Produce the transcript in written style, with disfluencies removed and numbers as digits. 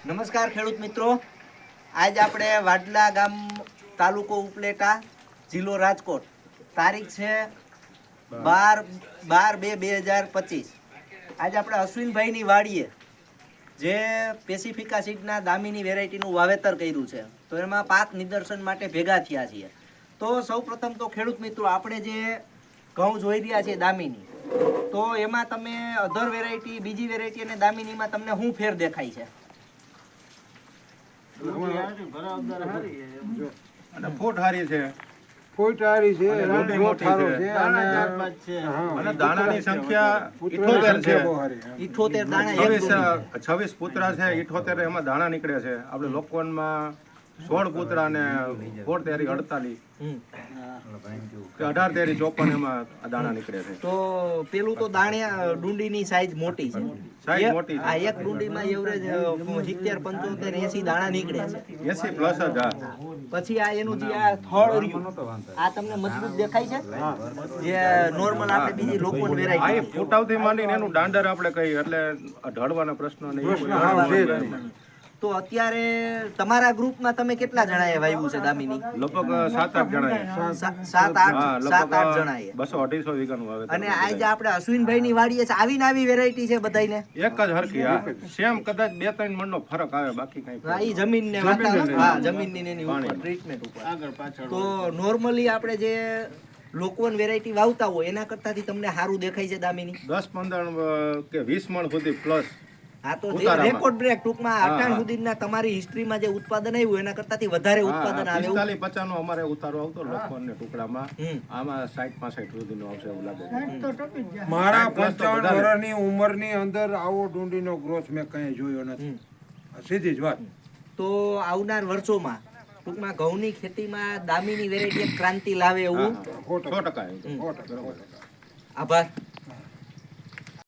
નમસ્કાર ખેડૂત મિત્રો, આજ આપણે વાડલા ગામ તાલુકો ઉપલેટા જિલ્લો રાજકોટ, તારીખ છે 12/2/2025। આજે આપણે અશ્વિનભાઈની વાડીએ જે પેસિફિકા સીડના દામીની વેરાયટીનું વાવેતર કર્યું છે, તો એમાં પાક નિદર્શન માટે ભેગા થયા છીએ। તો સૌપ્રથમ તો ખેડૂત મિત્રો, આપણે જે ઘઉં જોઈ રહ્યા છે દામીની, તો એમાં તમે અધર વેરાયટી, બીજી વેરાયટી અને દામીનીમાં તમને શું ફેર દેખાય છે? અને ફૂટ હારી છે, ફૂટ હારી છે, મોટી મોટી સારો છે, છે અને દાણાની સંખ્યા 78 છે। 78 દાણા એક ડુંડી। 26 પુતરા છે, 78 એમાં દાણા નીકળે છે। આપણે લોકવનમાં 16 પુતરા ને 4 તેરી 48 કે 18 તેરી 54 એમાં આ દાણા નીકળે છે। તો પેલું તો દાણિયા ડુંડીની સાઈઝ મોટી છે, સાઈઝ મોટી છે। આ એક ડુંડીમાં એવરેજ 70, 75, 80 દાણા નીકળે છે। 80 પ્લસ જ આ પછી આ એનું જે આ થડ રહ્યું, આ તમને મજબૂત દેખાય છે, જે નોર્મલ આપણે બીજી લોકલ આ વેરાયટી ફૂટાવથી માંડીને એનું દાંડર આપણે કહીએ, એટલે ઢળવાના પ્રશ્નો નહીં। તો અત્યારે તમારા ગ્રુપમાં તમે કેટલા જણાએ વાવ્યું છે દામીની? લગભગ 7-8 જણાએ, 7-8 જણાએ 200-250 વીઘાનું વાવેતર। અને આજે આપણે અશ્વિનભાઈની વાડીએ છે, આવી આવી વેરાયટી છે બધાયને? એક જ હરખી, હા સેમ, કદાચ 2-3 મણનો ફરક આવે, બાકી કઈ હા, ઈ જમીન ને વાતાવરણ, હા જમીનની એની ઉપર ટ્રીટમેન્ટ ઉપર આગળ પાછળ। તો નોર્મલી આપણે જે લોકવન વેરાયટી વાવતા હોય એના કરતાથી તમને સારું દેખાય છે દામીની? 10-15 કે 20 મણ સુધી પ્લસ। હા, તો જે રેકોર્ડ બ્રેક ટૂંકમાં અટાણ સુધીના તમારી હિસ્ટ્રીમાં જે ઉત્પાદન આવ્યું એના કરતાથી વધારે ઉત્પાદન આવે 45-50 નો અમારે ઉતારો આવતો લોકવન ને ટુકડામાં, આમાં 60-65 સુધીનો આવશે એવું લાગે છે। મારા 55 વર્ષની ઉંમરની અંદર આવો ડુંડીનો ગ્રોથ મેં કઈ જોયો નથી, સીધી જ વાત। તો આવનાર વર્ષોમાં ટૂંકમાં ઘઉંની ખેતીમાં દામીની વેરાયટી એક ક્રાંતિ લાવે એવું 100%। આભાર।